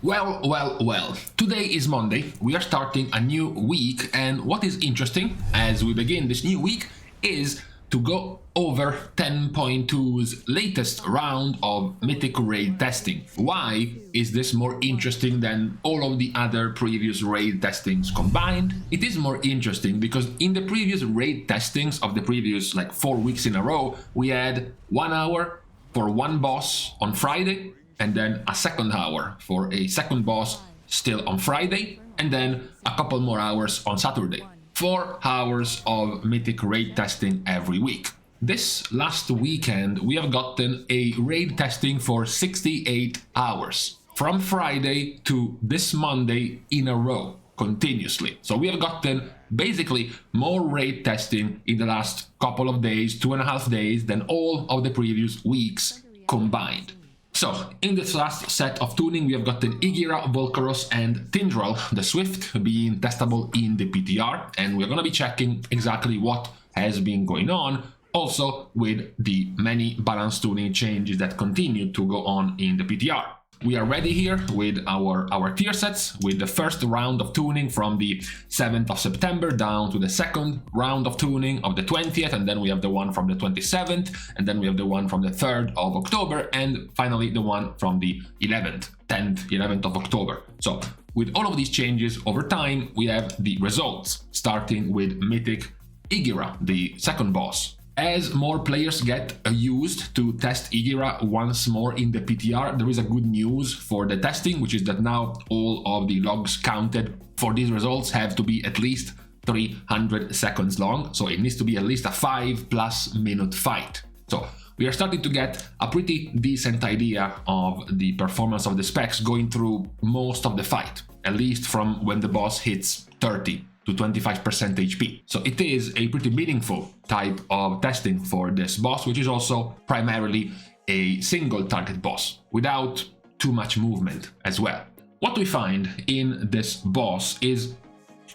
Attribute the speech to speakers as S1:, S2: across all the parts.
S1: Well, today is Monday, we are starting a new week, and what is interesting as we begin this new week is to go over 10.2's latest round of Mythic raid testing. Why is this more interesting than all of the other previous raid testings combined? It is more interesting because in the previous raid testings of the previous 4 weeks in a row, we had 1 hour for one boss on Friday, and then a second hour for a second boss still on Friday, and then a couple more hours on Saturday. 4 hours of Mythic raid testing every week. This last weekend we have gotten a raid testing for 68 hours, from Friday to this Monday in a row, continuously. So we have gotten basically more raid testing in the last couple of days, 2.5 days, than all of the previous weeks combined. So, in this last set of tuning, we have gotten Igira, Volcaros, and Tindral, the Swift, being testable in the PTR, and we're gonna be checking exactly what has been going on, also with the many balance tuning changes that continue to go on in the PTR. We are ready here with our tier sets, with the first round of tuning from the 7th of September down to the second round of tuning of the 20th, and then we have the one from the 27th, and then we have the one from the 3rd of October, and finally the one from the 11th of October. So with all of these changes over time, we have the results, starting with Mythic Igira, the second boss. As more players get used to test Igira once more in the PTR, there is a good news for the testing, which is that now all of the logs counted for these results have to be at least 300 seconds long, so it needs to be at least a 5+ minute fight. So we are starting to get a pretty decent idea of the performance of the specs going through most of the fight, at least from when the boss hits 30 to 25% HP. So it is a pretty meaningful type of testing for this boss, which is also primarily a single target boss, without too much movement as well. What we find in this boss is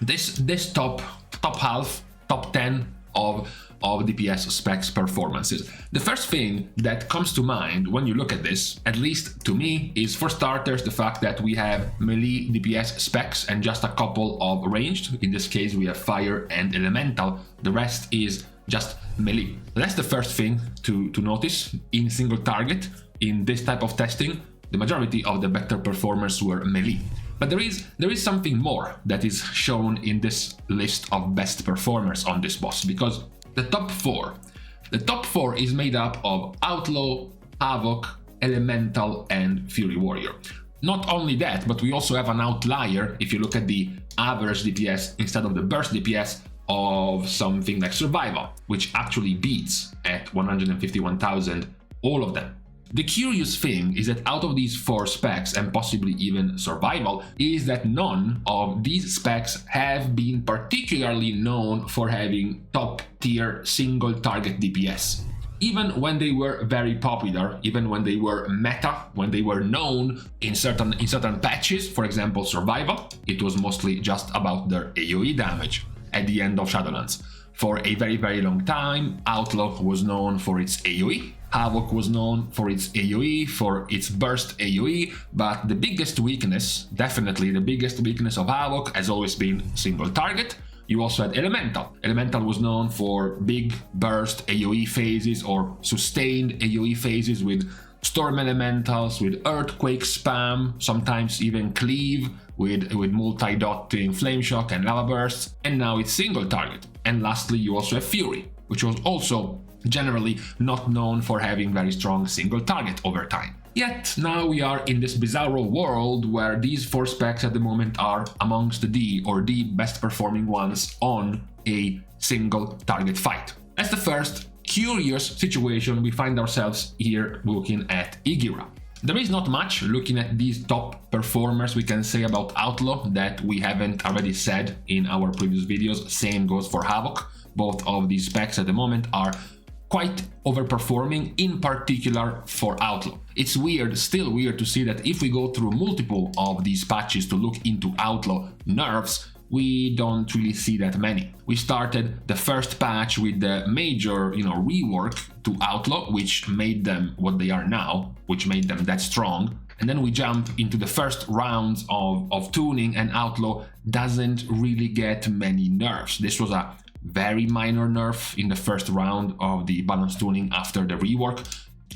S1: this top half, top 10 of DPS specs performances. The first thing that comes to mind when you look at this, at least to me, is for starters the fact that we have melee DPS specs and just a couple of ranged. In this case we have fire and elemental, the rest is just melee. That's the first thing to notice in single target. In this type of testing, the majority of the better performers were melee. But there is something more that is shown in this list of best performers on this boss, because the top four is made up of Outlaw, Havoc, Elemental, and Fury Warrior. Not only that, but we also have an outlier if you look at the average DPS instead of the burst DPS of something like Survival, which actually beats at 151,000 all of them. The curious thing is that out of these 4 specs, and possibly even Survival, is that none of these specs have been particularly known for having top tier single target DPS. Even when they were very popular, even when they were meta, when they were known in certain patches, for example Survival, it was mostly just about their AoE damage at the end of Shadowlands. For a very long time, Outlaw was known for its AoE, Havoc was known for its AoE, for its burst AoE, but the biggest weakness, definitely the biggest weakness of Havoc has always been single target. You also had Elemental. Elemental was known for big burst AoE phases or sustained AoE phases with Storm Elementals, with Earthquake spam, sometimes even Cleave, with multi-dotting Flame Shock and Lava Bursts, and now it's single target. And lastly, you also have Fury, which was also generally not known for having very strong single target over time. Yet now we are in this bizarro world where these 4 specs at the moment are amongst the best performing ones on a single target fight. That's the first curious situation we find ourselves here looking at Igira. There is not much looking at these top performers we can say about Outlaw that we haven't already said in our previous videos. Same goes for Havoc. Both of these specs at the moment are quite overperforming, in particular for Outlaw. It's still weird to see that if we go through multiple of these patches to look into Outlaw nerfs, we don't really see that many. We started the first patch with the major, rework to Outlaw, which made them what they are now, which made them that strong. And then we jump into the first rounds of tuning, and Outlaw doesn't really get many nerfs. This was a very minor nerf in the first round of the balance tuning after the rework.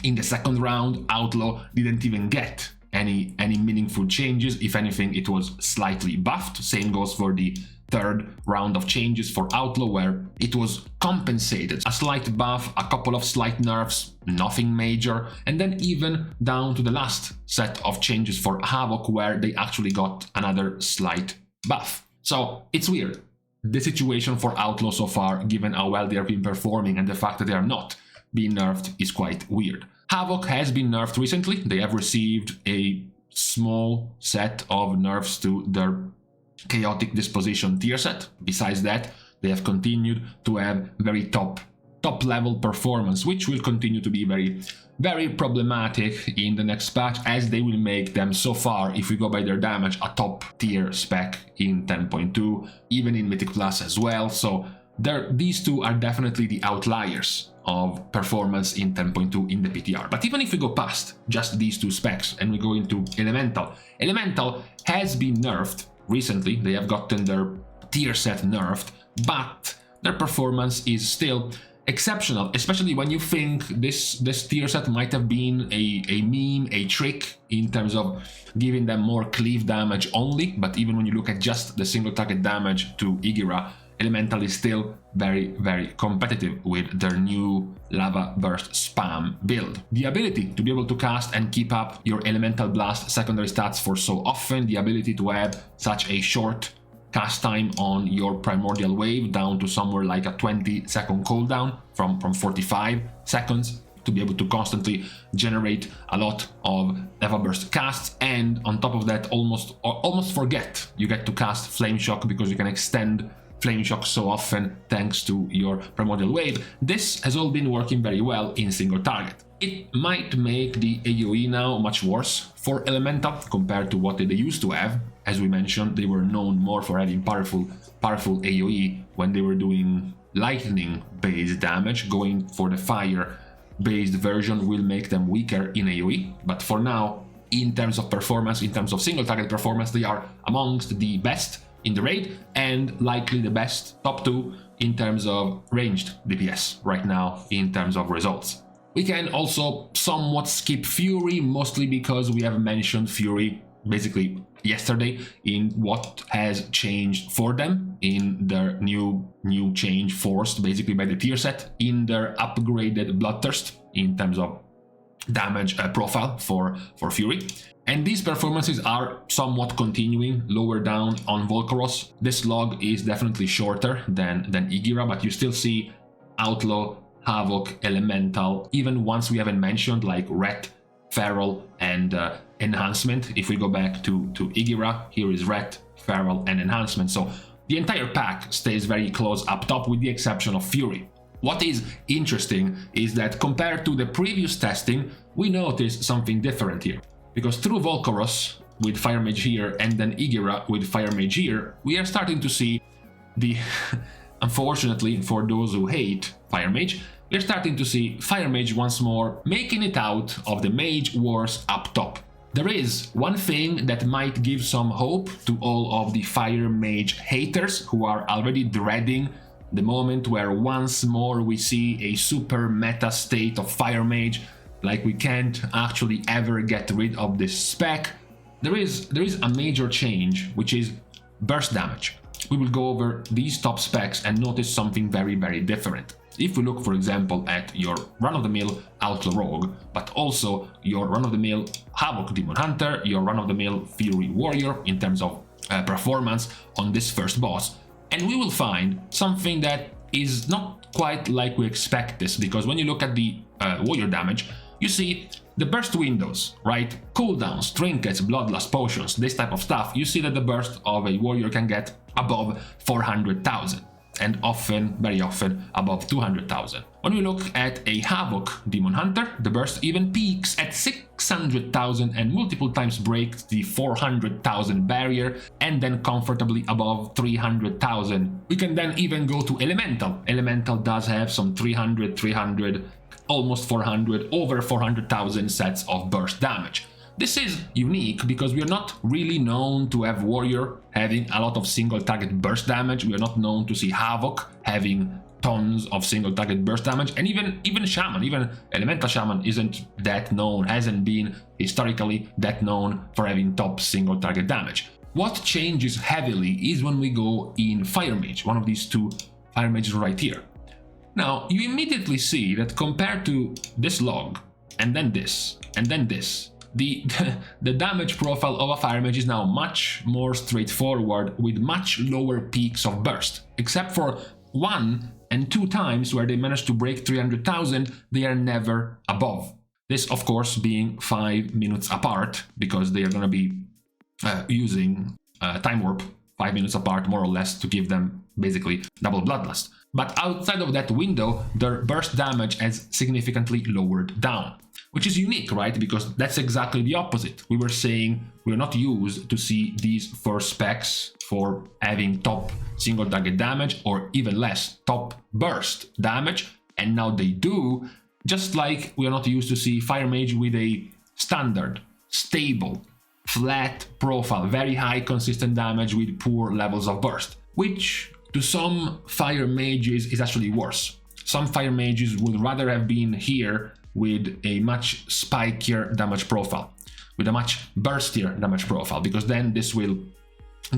S1: In the second round, Outlaw didn't even get any meaningful changes. If anything, it was slightly buffed. Same goes for the third round of changes for Outlaw, where it was compensated. A slight buff, a couple of slight nerfs, nothing major, and then even down to the last set of changes for Havoc, where they actually got another slight buff. So it's weird. The situation for Outlaw so far, given how well they have been performing and the fact that they are not being nerfed, is quite weird. Havoc has been nerfed recently. They have received a small set of nerfs to their chaotic disposition tier set. Besides that, they have continued to have very top level performance, which will continue to be very problematic in the next patch, as they will make them, so far, if we go by their damage, a top tier spec in 10.2, even in Mythic Plus as well. So these two are definitely the outliers of performance in 10.2 in the PTR. But even if we go past just these two specs and we go into Elemental has been nerfed recently. They have gotten their tier set nerfed, but their performance is still exceptional, especially when you think this tier set might have been a meme, a trick in terms of giving them more cleave damage only. But even when you look at just the single target damage to Igira, Elemental is still very competitive with their new Lava Burst spam build. The ability to be able to cast and keep up your Elemental Blast secondary stats for so often, the ability to have such a short cast time on your Primordial Wave down to somewhere like a 20-second cooldown from 45 seconds, to be able to constantly generate a lot of Lava Burst casts, and on top of that almost forget you get to cast Flame Shock because you can extend Flame Shock so often thanks to your Primordial Wave. This has all been working very well in single target. It might make the AoE now much worse for Elemental compared to what they used to have. As we mentioned, they were known more for having powerful AoE when they were doing lightning-based damage. Going for the fire-based version will make them weaker in AoE, but for now, in terms of performance, in terms of single target performance, they are amongst the best in the raid, and likely the best top 2 in terms of ranged DPS right now in terms of results. We can also somewhat skip Fury, mostly because we have mentioned Fury basically yesterday in what has changed for them in their new change forced basically by the tier set in their upgraded Bloodthirst in terms of damage profile for Fury. And these performances are somewhat continuing lower down on Volcaros. This log is definitely shorter than Igira, but you still see Outlaw, Havoc, Elemental, even ones we haven't mentioned like Ret, Feral, and Enhancement. If we go back to Igira, here is Ret, Feral, and Enhancement. So the entire pack stays very close up top with the exception of Fury. What is interesting is that compared to the previous testing, we noticed something different here. Because through Volcaros with Fire Mage here and then Igira with Fire Mage here, we are starting to see the, unfortunately for those who hate Fire Mage, we're starting to see Fire Mage once more making it out of the Mage Wars up top. There is one thing that might give some hope to all of the Fire Mage haters who are already dreading the moment where once more we see a super meta state of Fire Mage, like we can't actually ever get rid of this spec. There is a major change, which is burst damage. We will go over these top specs and notice something very different. If we look, for example, at your run-of-the-mill Outlaw Rogue, but also your run-of-the-mill Havoc Demon Hunter, your run-of-the-mill Fury Warrior in terms of performance on this first boss, and we will find something that is not quite like we expect this, because when you look at the warrior damage, you see the burst windows, right? Cooldowns, trinkets, bloodlust potions, this type of stuff. You see that the burst of a warrior can get above 400,000 and often, very often, above 200,000. When we look at a Havoc Demon Hunter, the burst even peaks at 600,000 and multiple times breaks the 400,000 barrier and then comfortably above 300,000. We can then even go to Elemental. Elemental does have some 300, almost 400, over 400,000 sets of burst damage. This is unique because we are not really known to have Warrior having a lot of single target burst damage. We are not known to see Havoc having tons of single target burst damage, and even Shaman, even Elemental Shaman isn't that known, hasn't been historically that known for having top single target damage. What changes heavily is when we go in Fire Mage, one of these two Fire Mages right here. Now, you immediately see that compared to this log, and then this, and then this, the damage profile of a Fire Mage is now much more straightforward with much lower peaks of burst. Except for 1 and 2 times where they managed to break 300,000, they are never above. This, of course, being 5 minutes apart, because they are going to be using Time Warp 5 minutes apart, more or less, to give them basically double Bloodlust. But outside of that window, their burst damage has significantly lowered down. Which is unique, right? Because that's exactly the opposite. We were saying we're not used to see these 4 specs for having top single target damage or even less top burst damage, and now they do, just like we are not used to see Fire Mage with a standard, stable, flat profile, very high consistent damage with poor levels of burst, which to some Fire Mages is actually worse. Some Fire Mages would rather have been here with a much spikier damage profile, with a much burstier damage profile, because then this will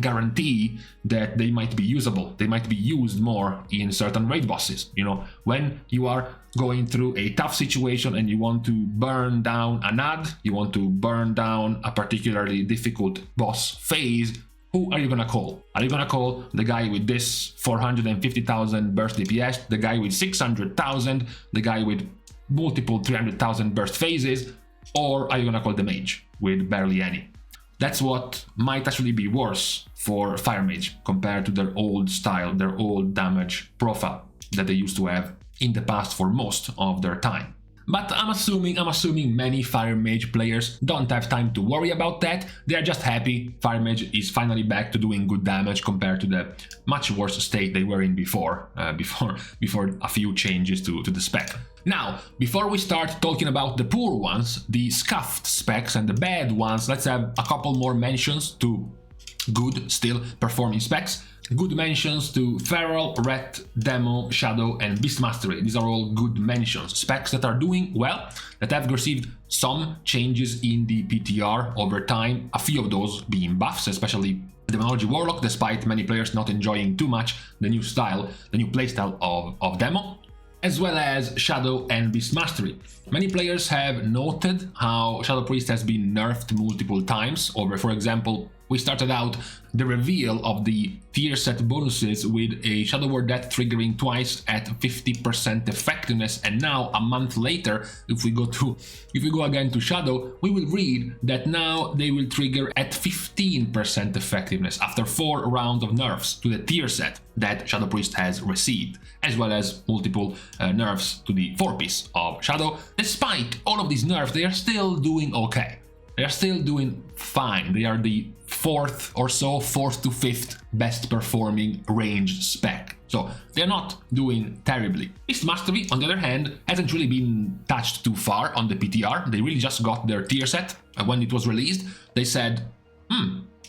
S1: guarantee that they might be usable, they might be used more in certain raid bosses. You know, when you are going through a tough situation and you want to burn down an ad, you want to burn down a particularly difficult boss phase, who are you gonna call? Are you gonna call the guy with this 450,000 burst DPS, the guy with 600,000, the guy with multiple 300,000 burst phases, or are you gonna call the mage with barely any? That's what might actually be worse for Fire Mage compared to their old style, their old damage profile that they used to have in the past for most of their time. But I'm assuming many Fire Mage players don't have time to worry about that. They're just happy Fire Mage is finally back to doing good damage compared to the much worse state they were in before a few changes to the spec. Now, before we start talking about the poor ones, the scuffed specs and the bad ones, let's have a couple more mentions to good, still performing specs. Good mentions to Feral, Ret, Demo, Shadow, and Beast Mastery. These are all good mentions. Specs that are doing well, that have received some changes in the PTR over time, a few of those being buffs, especially Demonology Warlock, despite many players not enjoying too much the new style, the new playstyle of Demo, as well as Shadow and Beast Mastery. Many players have noted how Shadow Priest has been nerfed multiple times over, for example, we started out the reveal of the tier set bonuses with a Shadow Word Death triggering twice at 50% effectiveness, and now a month later, if we go again to Shadow, we will read that now they will trigger at 15% effectiveness after 4 rounds of nerfs to the tier set that Shadow Priest has received, as well as multiple nerfs to the 4-piece of Shadow. Despite all of these nerfs, they are still doing okay. They are still doing fine. They are the 4th or so, 4th to 5th best performing ranged spec. So they're not doing terribly. Beast Mastery, on the other hand, hasn't really been touched too far on the PTR. They really just got their tier set, and when it was released, they said,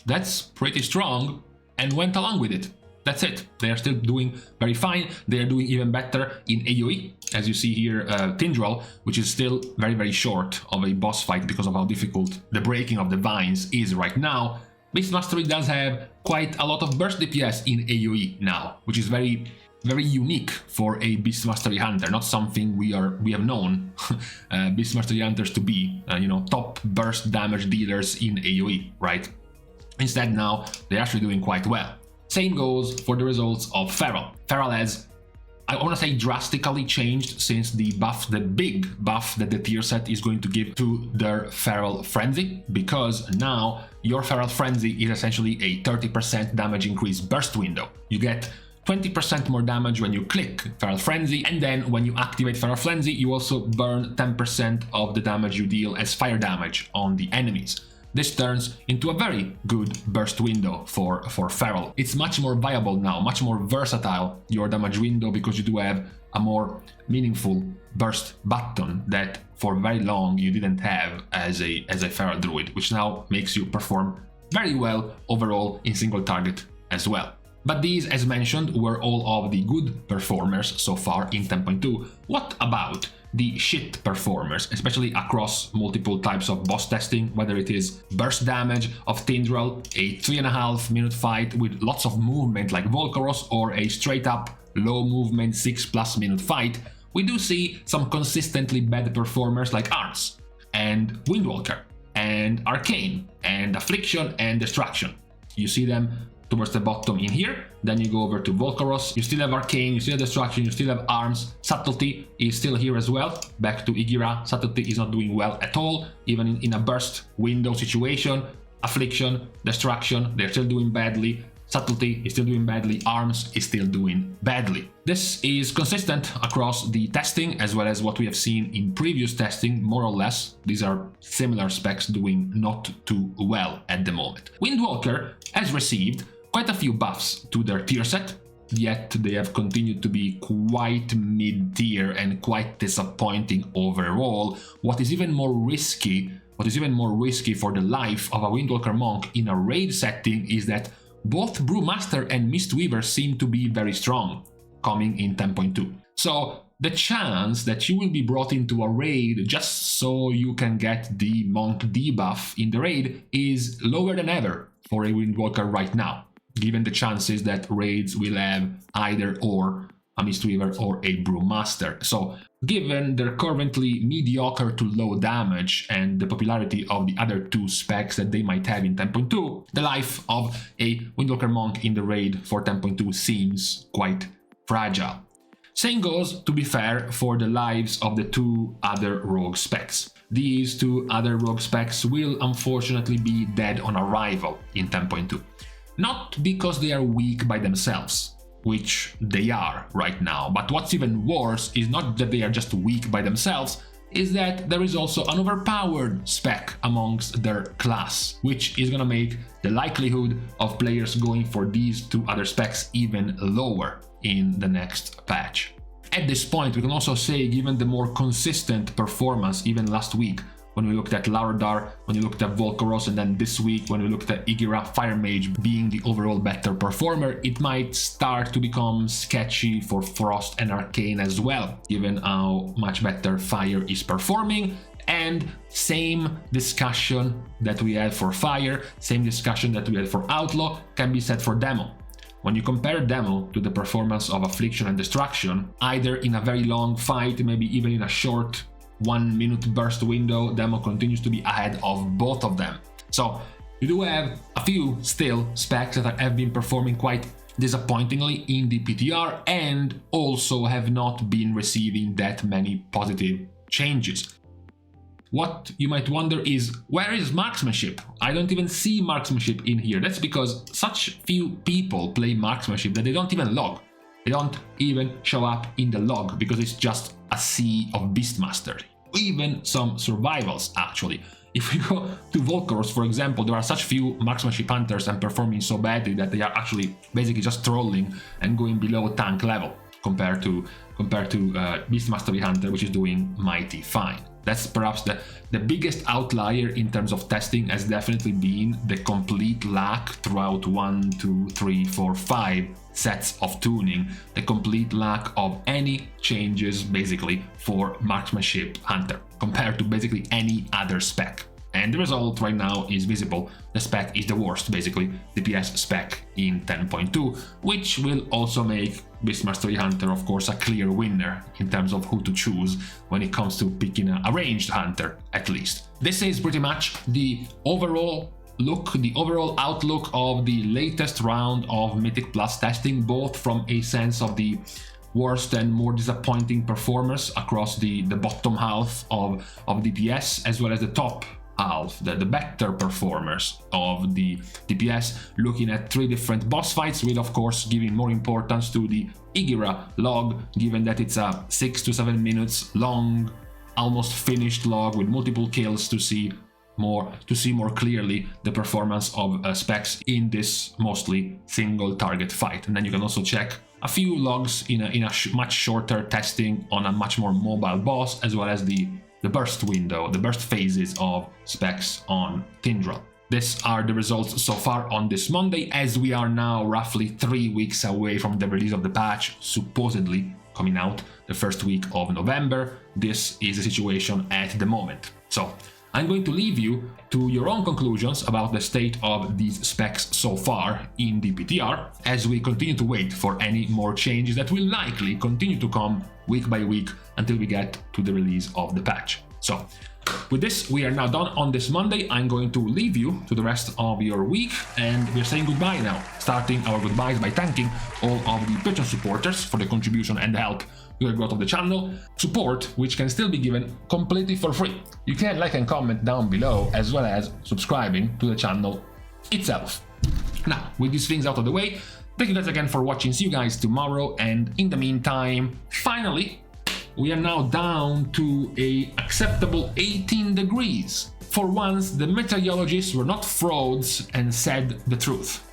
S1: that's pretty strong, and went along with it. That's it. They are still doing very fine. They are doing even better in AoE. As you see here, Tindral, which is still very, very short of a boss fight because of how difficult the breaking of the vines is right now. Beast Mastery does have quite a lot of burst DPS in AoE now, which is very, very unique for a Beast Mastery Hunter. Not something we have known Beast Mastery Hunters to be, top burst damage dealers in AoE, right? Instead, now they're actually doing quite well. Same goes for the results of Feral. Feral has, I want to say, drastically changed since the big buff that the tier set is going to give to their Feral Frenzy, because now your Feral Frenzy is essentially a 30% damage increase burst window. You get 20% more damage when you click Feral Frenzy, and then when you activate Feral Frenzy, you also burn 10% of the damage you deal as fire damage on the enemies. This turns into a very good burst window for Feral. It's much more viable now, much more versatile, your damage window, because you do have a more meaningful burst button that for very long you didn't have as a feral druid, which now makes you perform very well overall in single target as well. But these, as mentioned, were all of the good performers so far in 10.2. What about the shit performers, especially across multiple types of boss testing, whether it is burst damage of Tindral, a 3.5 minute fight with lots of movement like Volcaros, or a straight up low movement 6+ minute fight? We do see some consistently bad performers like Arms and Windwalker and Arcane and Affliction and Destruction. You see them towards the bottom in here. Then you go over to Volcaros, you still have Arcane, you still have Destruction, you still have Arms. Subtlety is still here as well. Back to Igira, Subtlety is not doing well at all, even in a burst window situation. Affliction, Destruction, they're still doing badly. Subtlety is still doing badly, Arms is still doing badly. This is consistent across the testing as well as what we have seen in previous testing, more or less. These are similar specs doing not too well at the moment. Windwalker has received quite a few buffs to their tier set, yet they have continued to be quite mid-tier and quite disappointing overall. What is even more risky for the life of a Windwalker monk in a raid setting is that both Brewmaster and Mistweaver seem to be very strong coming in 10.2. So the chance that you will be brought into a raid just so you can get the monk debuff in the raid is lower than ever for a Windwalker right now, given the chances that raids will have either or a Mistweaver or a Brewmaster. So given their currently mediocre to low damage and the popularity of the other two specs that they might have in 10.2, the life of a Windwalker monk in the raid for 10.2 seems quite fragile. Same goes, to be fair, for the lives of the two other rogue specs. These two other rogue specs will unfortunately be dead on arrival in 10.2. Not because they are weak by themselves, which they are right now, but what's even worse is not that they are just weak by themselves, is that there is also an overpowered spec amongst their class, which is gonna make the likelihood of players going for these two other specs even lower in the next patch. At this point, we can also say, given the more consistent performance even last week, when we looked at Lauradar, when we looked at Volcaros, and then this week when we looked at Igira Fire Mage being the overall better performer, it might start to become sketchy for Frost and Arcane as well, given how much better Fire is performing. And same discussion that we had for Fire, same discussion that we had for Outlaw can be said for Demo. When you compare Demo to the performance of Affliction and Destruction, either in a very long fight, maybe even in a short 1 minute burst window, Demo continues to be ahead of both of them. So you do have a few still specs that have been performing quite disappointingly in the PTR and also have not been receiving that many positive changes. What you might wonder is, where is marksmanship? I don't even see marksmanship in here. That's because such few people play marksmanship that they don't even log. They don't even show up in the log because it's just a sea of Beastmaster. Even some survivals, actually. If we go to Volcaros, for example, there are such few marksmanship hunters and performing so badly that they are actually basically just trolling and going below tank level compared to Beastmastery Hunter, which is doing mighty fine. That's perhaps the biggest outlier in terms of testing has definitely been the complete lack throughout 1, 2, 3, 4, 5 sets of tuning, the complete lack of any changes basically for Marksmanship Hunter compared to basically any other spec. And the result right now is visible. The spec is the worst, basically, DPS spec in 10.2, which will also make Beastmastery Hunter, of course, a clear winner in terms of who to choose when it comes to picking a ranged hunter, at least. This is pretty much the overall look, the overall outlook of the latest round of Mythic Plus testing, both from a sense of the worst and more disappointing performers across the bottom half of DPS, as well as the top half, the better performers of the DPS, looking at 3 different boss fights, with of course giving more importance to the Igira log, given that it's a 6 to 7 minutes long, almost finished log with multiple kills to see more clearly the performance of specs in this mostly single target fight. And then you can also check a few logs in a much shorter testing on a much more mobile boss, as well as the burst window, the burst phases of specs on Tindral. These are the results so far on this Monday, as we are now roughly 3 weeks away from the release of the patch, supposedly coming out the first week of November. This is the situation at the moment. So I'm going to leave you to your own conclusions about the state of these specs so far in the PTR, as we continue to wait for any more changes that will likely continue to come week by week until we get to the release of the patch. So with this, we are now done on this Monday. I'm going to leave you to the rest of your week, and we're saying goodbye now, starting our goodbyes by thanking all of the Patreon supporters for the contribution and help to the growth of the channel, support which can still be given completely for free. You can like and comment down below, as well as subscribing to the channel itself. Now, with these things out of the way, thank you guys again for watching. See you guys tomorrow, and in the meantime, finally, we are now down to a acceptable 18 degrees. For once, the meteorologists were not frauds and said the truth.